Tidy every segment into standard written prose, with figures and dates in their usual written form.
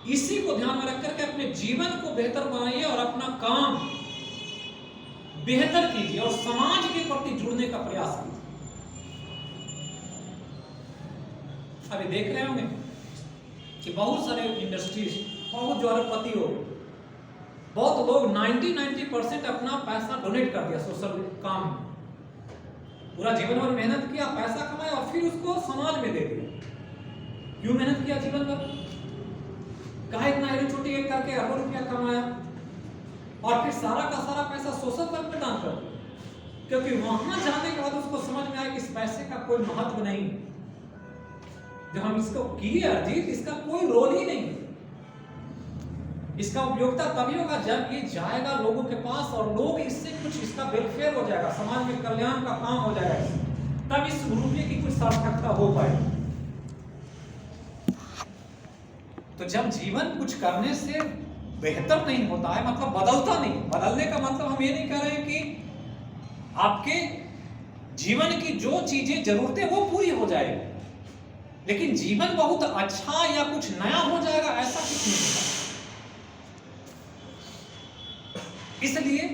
इसी को ध्यान में रख करके अपने जीवन को बेहतर बनाइए और अपना काम बेहतर कीजिए और समाज के प्रति जुड़ने का प्रयास कीजिए। अभी देख रहे होंगे कि बहुत सारे इंडस्ट्रीज, बहुत जो अरबपति हो, बहुत लोग 90% अपना पैसा डोनेट कर दिया सोशल काम में। पूरा जीवन भर मेहनत किया, पैसा कमाया और फिर उसको समाज में दे दिया। क्यों मेहनत किया जीवन भर? कहा इतना हेरो छोटी एक करके अरबों रुपया कमाया और फिर सारा का सारा पैसा सोशल वर्क में दान कर दिया, क्योंकि वहां जाने के बाद उसको समझ में आया कि इस पैसे का कोई महत्व नहीं है। जब हम इसको किए अर्जित, इसका कोई रोल ही नहीं है। इसका उपयोगिता तभी होगा जब ये जाएगा लोगों के पास और लोग इससे कुछ, इसका वेलफेयर हो जाएगा, समाज में कल्याण का काम हो जाएगा, तब इस रुपये की कुछ सार्थकता हो पाएगी। तो जब जीवन कुछ करने से बेहतर नहीं होता है, मतलब बदलता नहीं, बदलने का मतलब हम ये नहीं कह रहे हैं कि आपके जीवन की जो चीजें जरूरतें वो पूरी हो जाएगी, लेकिन जीवन बहुत अच्छा या कुछ नया हो जाएगा ऐसा कुछ नहीं होता। इसलिए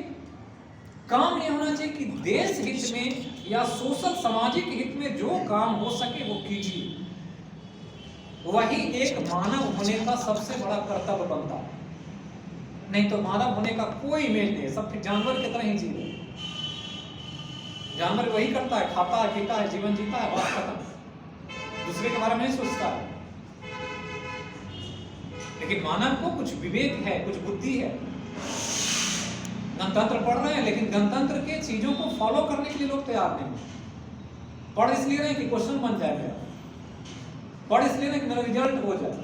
काम यह होना चाहिए कि देश हित में या सोशल सामाजिक हित में जो काम हो सके वो कीजिए। वही एक मानव होने का सबसे बड़ा कर्तव्य बनता है। नहीं तो मानव होने का कोई इमेज नहीं है, सब फिर जानवर की तरह ही जी रहे। जानवर वही करता है, खाता है, पीता है, जीवन जीता है, बात खत्म, दूसरे के बारे में नहीं सोचता है। लेकिन मानव को कुछ विवेक है, कुछ बुद्धि है। गणतंत्र पढ़ रहे हैं, लेकिन गणतंत्र के चीजों को फॉलो करने के लिए लोग तैयार नहीं। पढ़ इसलिए रहे कि क्वेश्चन बन जाएगा, पढ़ इसलिए नहीं कि मेरा रिजल्ट हो जाए।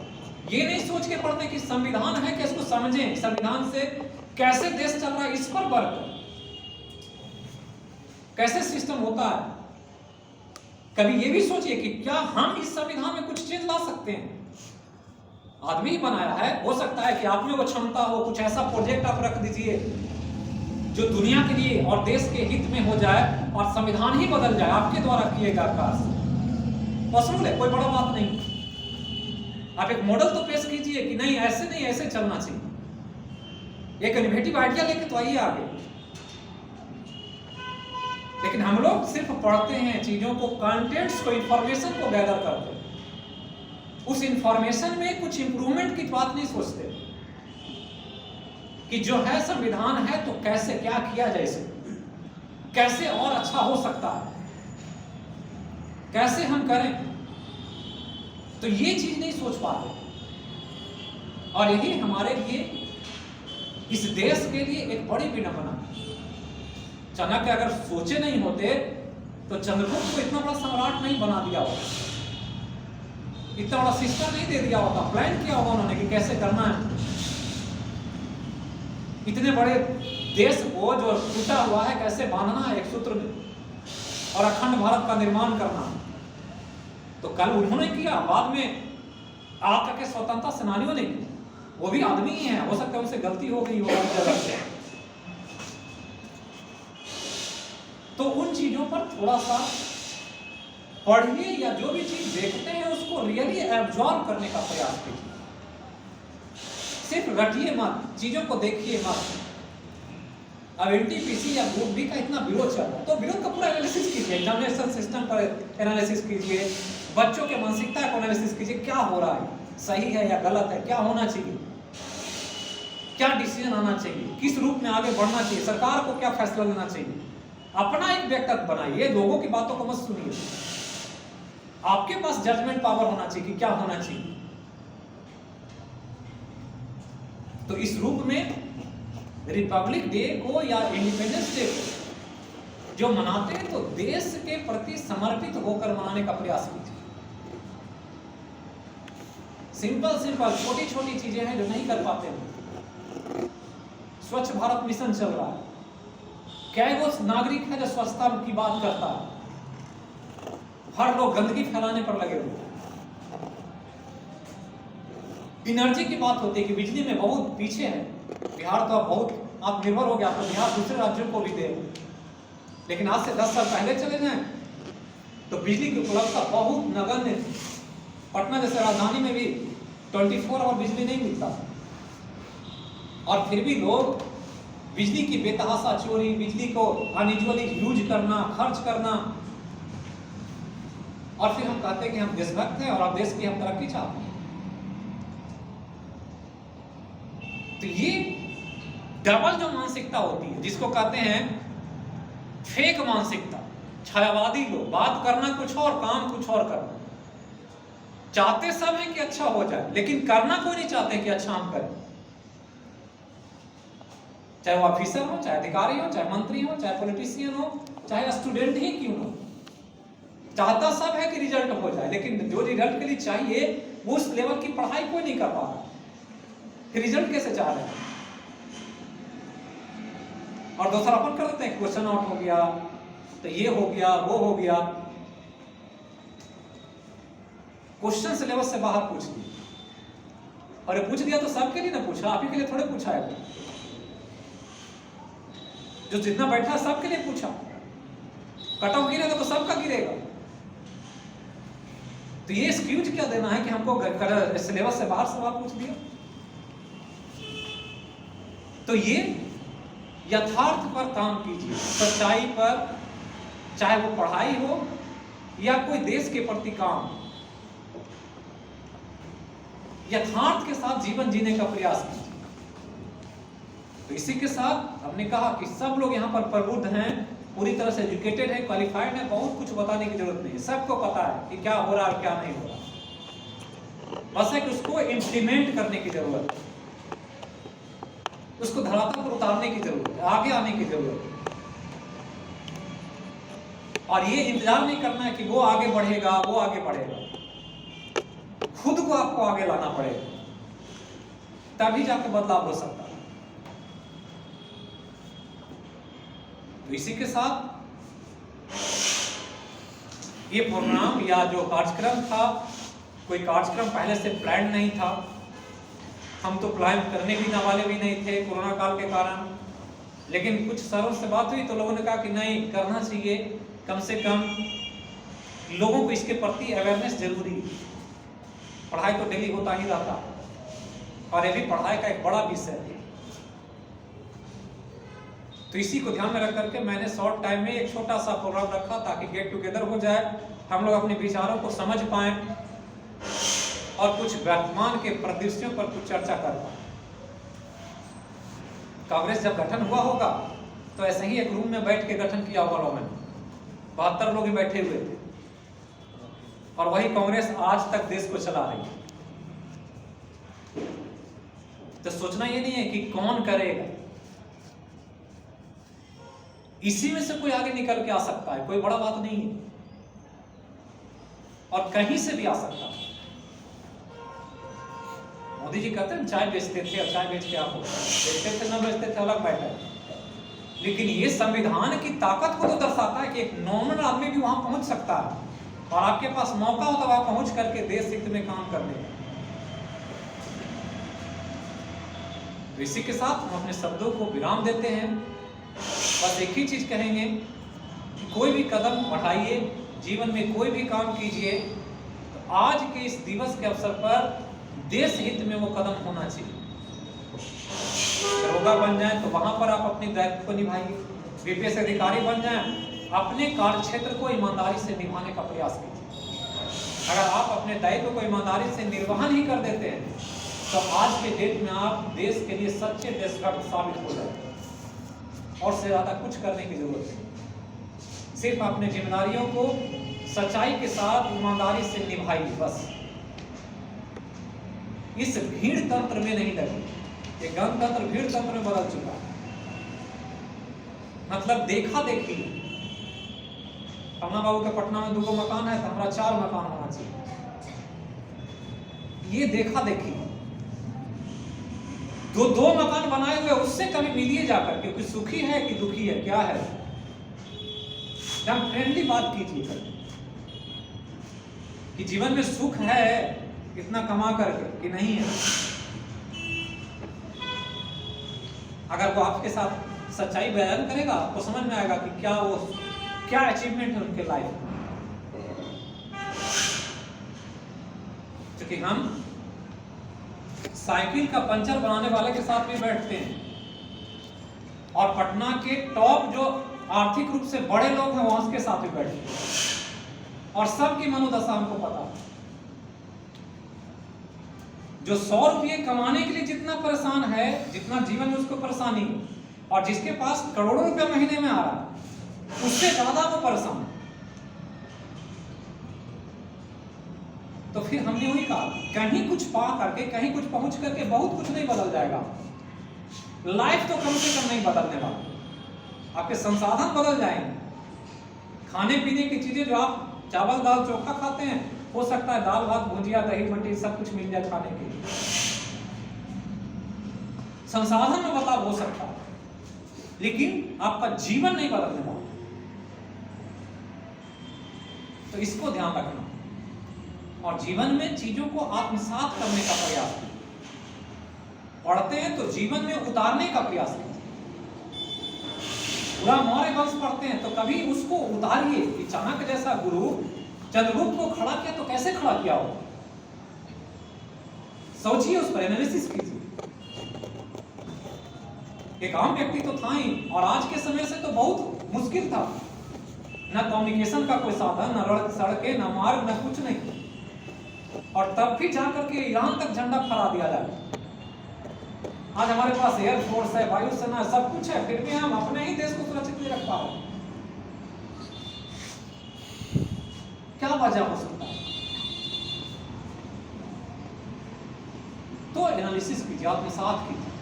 ये नहीं सोच के पढ़ते कि संविधान है कि इसको समझें, संविधान से कैसे देश चल रहा है इस पर वर्क, कैसे सिस्टम होता है। कभी ये भी सोचिए कि क्या हम इस संविधान में कुछ चेंज ला सकते हैं? आदमी ही बनाया है, हो सकता है कि आप में वो क्षमता हो, कुछ ऐसा प्रोजेक्ट आप रख दीजिए जो दुनिया के लिए और देश के हित में हो जाए और संविधान ही बदल जाए आपके द्वारा किए गए कार्य। पॉसिबल है, कोई बड़ा बात नहीं। आप एक मॉडल तो पेश कीजिए कि नहीं ऐसे नहीं, ऐसे चलना चाहिए। एक इनोवेटिव आइडिया लेके तो आइए आगे। लेकिन हम लोग सिर्फ पढ़ते हैं चीजों को, कंटेंट्स को, इंफॉर्मेशन को गैदर करते हैं। उस इंफॉर्मेशन में कुछ इंप्रूवमेंट की बात नहीं सोचते कि जो है संविधान है तो कैसे क्या किया जाए, इसे कैसे और अच्छा हो सकता है, कैसे हम करें। तो ये चीज नहीं सोच पाते। और यही हमारे लिए, इस देश के लिए एक बड़ी विडंबना। चाणक्य अगर सोचे नहीं होते तो चंद्रगुप्त को इतना बड़ा सम्राट नहीं बना दिया होता, इतना बड़ा सिस्टम नहीं दे दिया होता, प्लान किया होगा उन्होंने कि कैसे करना है। इतने बड़े देश को जो टूटा हुआ है कैसे बांधना है एक सूत्र में और अखंड भारत का निर्माण करना। तो कल उन्होंने किया, बाद में आकर के स्वतंत्रता सेनानियों ने किया। वो भी आदमी ही है, हो सकता है उनसे गलती हो गई हो। तो उन चीजों पर थोड़ा सा पढ़िए या जो भी चीज देखते हैं उसको रियली एब्जॉर्ब करने का प्रयास कीजिए। सिर्फ रटिए मत, चीजों को देखिए मत। अब एनटीपीसी या ग्रुप बी का इतना विरोध चल रहा है तो विरोध का पूरा एनालिसिस कीजिए, एग्जामिनेशन सिस्टम पर एनालिसिस कीजिए, बच्चों के मानसिकता को एनालिसिस कीजिए, क्या हो रहा है, सही है या गलत है, क्या होना चाहिए, क्या डिसीजन आना चाहिए, किस रूप में आगे बढ़ना चाहिए, सरकार को क्या फैसला लेना चाहिए। अपना एक व्यक्तिगत बनाइए, लोगों की बातों को मत सुनिए। आपके पास जजमेंट पावर होना चाहिए कि क्या होना चाहिए। तो इस रूप में रिपब्लिक डे को या इंडिपेंडेंस डे को जो मनाते हैं तो देश के प्रति समर्पित होकर मनाने का प्रयास कीजिए। सिंपल छोटी छोटी चीजें हैं जो नहीं कर पाते हैं। स्वच्छ भारत मिशन चल रहा है, क्या वो नागरिक है जो स्वच्छता की बात करता है? हर लोग गंदगी फैलाने पर लगे हुए। एनर्जी की बात होती है कि बिजली में बहुत पीछे है बिहार, तो अब बहुत आत्मनिर्भर हो गया, तो बिहार दूसरे राज्यों को भी दे। लेकिन आज से 10 साल पहले चले जाएं तो बिजली की उपलब्धता बहुत नगण्य थी। पटना जैसे राजधानी में भी 24 आवर बिजली नहीं मिलता, और फिर भी लोग बिजली की बेतहाशा चोरी, बिजली को अनयूजुअली यूज करना, खर्च करना, और फिर हम कहते हैं कि हम देशभक्त हैं और अब देश की हम तरक्की चाहते हैं। तो ये डबल जो मानसिकता होती है, जिसको कहते हैं फेक मानसिकता, छायावादी लोग, बात करना कुछ और, काम कुछ और करना, चाहते सब है कि अच्छा हो जाए, लेकिन करना कोई नहीं चाहते कि अच्छा हम करें। चाहे वो ऑफिसर हो, चाहे अधिकारी हो, चाहे मंत्री हो, चाहे पॉलिटिशियन हो, चाहे स्टूडेंट ही क्यों हो, चाहता सब है कि रिजल्ट हो जाए, लेकिन जो रिजल्ट के लिए चाहिए वो उस लेवल की पढ़ाई कोई नहीं कर पा रहा, फिर रिजल्ट कैसे चाह रहे हैं। और दूसरा अपन कर देते हैं, क्वेश्चन आउट हो गया, तो ये हो गया, वो हो गया, क्वेश्चन सिलेबस से बाहर पूछ दिया, और पूछ दिया तो सबके लिए ना पूछा, आप ही के लिए थोड़े पूछा है, जो जितना बैठा सबके लिए पूछा, कट ऑफ गिरेगा तो सबका गिरेगा। तो ये एक्सक्यूज क्या देना है कि हमको सिलेबस से बाहर सवाल पूछ दिया। तो ये यथार्थ पर काम कीजिए, सच्चाई पर, चाहे वो पढ़ाई हो या कोई देश के प्रति काम, यथार्थ के साथ जीवन जीने का प्रयास कीजिए। तो इसी के साथ हमने कहा कि सब लोग यहाँ पर प्रबुद्ध हैं, पूरी तरह से एजुकेटेड है, क्वालिफाइड है, बहुत कुछ बताने की जरूरत नहीं है, सबको पता है कि क्या हो रहा है और क्या नहीं हो रहा, बस है कि उसको इम्प्लीमेंट करने की जरूरत है, उसको धरातल पर उतारने की जरूरत है, आगे आने की जरूरत है। और ये इंतजार नहीं करना है कि वो आगे बढ़ेगा, वो आगे बढ़ेगा, खुद को आपको आगे लाना पड़ेगा, तभी जाके बदलाव हो सकता है। तो इसी के साथ ये प्रोग्राम या जो कार्यक्रम था, कोई कार्यक्रम पहले से प्लान नहीं था, हम तो प्लान करने भी ना वाले भी नहीं थे कोरोना काल के कारण, लेकिन कुछ सरों से बात हुई तो लोगों ने कहा कि नहीं, करना चाहिए, कम से कम लोगों को इसके प्रति अवेयरनेस जरूरी है। पढ़ाई तो डेली होता ही रहता, और ये भी पढ़ाई का एक बड़ा विषय है। तो इसी को ध्यान में रख करके मैंने शॉर्ट टाइम में एक छोटा सा प्रोग्राम रखा, ताकि गेट टुगेदर हो जाए, हम लोग अपने विचारों को समझ पाएं और कुछ वर्तमान के परिदृश्यों पर कुछ चर्चा कर पाएं। कांग्रेस जब गठन हुआ होगा तो ऐसे ही एक रूम में बैठ के गठन किया होगा लोगों ने, 72 लोग ही बैठे हुए थे, और वही कांग्रेस आज तक देश को चला रही है। तो सोचना ये नहीं है कि कौन करेगा, इसी में से कोई आगे निकल के आ सकता है, कोई बड़ा बात नहीं है, और कहीं से भी आ सकता है। मोदी जी कहते हैं चाय बेचते थे और चाय बेच के आप बेचते थे, ना बेचते थे अलग बैठा है, लेकिन ये संविधान की ताकत को तो दर्शाता है कि एक नॉर्मल आदमी भी वहां पहुंच सकता है, और आपके पास मौका हो तब आप पहुंच करके देश हित में काम करने का। तो इसी के साथ हम अपने शब्दों को विराम देते हैं। बस एक ही चीज कहेंगे कि कोई भी कदम बढ़ाइए, जीवन में कोई भी काम कीजिए, तो आज के इस दिवस के अवसर पर देश हित में वो कदम होना चाहिए। दरोगा बन जाए तो वहां पर आप अपने दायित्व को निभाइए, बीपीएस अधिकारी बन जाए, अपने कार्य क्षेत्र को ईमानदारी से निभाने का प्रयास कीजिए। अगर आप अपने दायित्व को ईमानदारी से निर्वहन ही कर देते हैं तो आज के डेट में आप देश के लिए सच्चे देशभक्त साबित हो जाएंगे, और से ज्यादा कुछ करने की जरूरत नहीं। सिर्फ अपने जिम्मेदारियों को सच्चाई के साथ ईमानदारी से निभाइए, बस। इस भीड़ तंत्र में नहीं लगे, ये गणतंत्र भीड़ तंत्र में बदल चुका है। मतलब देखा देखी, कमला बाबू के पटना में 2 मकान है तो हमारा 4 मकान होना चाहिए, ये देखा देखी। जो 2 मकान बनाए हुए उससे कभी मिलिए जाकर के, कोई सुखी है कि दुखी है, क्या है, हम फ्रेंडली बात कीजिए कि जीवन में सुख है इतना कमा करके कि नहीं है। अगर वो आपके साथ सच्चाई बयान करेगा, आपको समझ में आएगा कि क्या अचीवमेंट है उनके लाइफ में। क्योंकि हम साइकिल का पंचर बनाने वाले के साथ भी बैठते हैं, और पटना के टॉप जो आर्थिक रूप से बड़े लोग हैं वहां के साथ भी बैठते हैं, और सबकी मनोदशा हमको पता है। जो 100 रुपये कमाने के लिए जितना परेशान है, जितना जीवन में उसको परेशानी है, और जिसके पास करोड़ों रुपया महीने में आ रहा है, उससे ज्यादा वो परेशान है। तो फिर हमने वही कहा, कहीं कुछ पा करके, कहीं कुछ पहुंच करके बहुत कुछ नहीं बदल जाएगा। लाइफ तो कम से कम नहीं बदलने वाला, आपके संसाधन बदल जाएंगे। खाने पीने की चीजें जो आप चावल दाल चोखा खाते हैं, हो सकता है दाल भात भुजिया दही मट्टी सब कुछ मिल जाए खाने के लिए, संसाधन में बदलाव हो सकता है, लेकिन आपका जीवन नहीं बदलने वाला। तो इसको ध्यान रखना, और जीवन में चीजों को आत्मसात करने का प्रयास करें। पढ़ते हैं तो जीवन में उतारने का प्रयास करें। पूरा मौर्य वंश पढ़ते हैं तो कभी उसको उतारिए कि चाणक्य जैसा गुरु चंद्रगुप्त को खड़ा किया तो कैसे खड़ा किया हो, सोचिए, उस पर एनालिसिस कीजिए। एक आम व्यक्ति तो था ही, और आज के समय से तो बहुत मुश्किल था, ना कम्युनिकेशन का कोई साधन, ना सड़कें, ना मार्ग, ना कुछ नहीं, और तब भी जाकर के ईरान तक झंडा फहरा दिया जाए। आज हमारे पास एयरफोर्स है, वायुसेना है, सब कुछ है, फिर भी हम अपने ही देश को सुरक्षित नहीं रख पा रहे। क्या वजह हो सकता है? तो एनालिसिस कीजिए, आत्मसात कीजिए।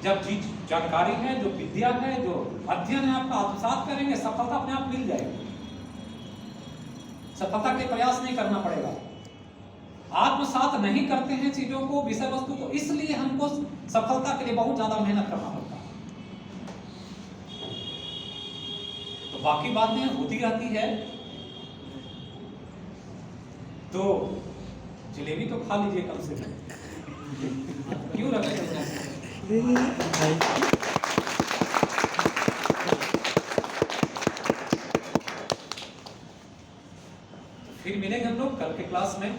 जब चीज जानकारी है, जो विद्या है, जो अध्ययन है, आपका आत्मसात करेंगे, सफलता अपने आप मिल जाएगी। सफलता के प्रयास नहीं करना पड़ेगा। आत्मसात नहीं करते हैं चीजों को, विषय वस्तु को, इसलिए हमको सफलता के लिए बहुत ज्यादा मेहनत करना पड़ता है। तो बाकी बातें होती रहती है। तो जलेबी तो खा लीजिए कम से कम, क्यों रखे? फिर मिलेंगे हम लोग कल के क्लास में।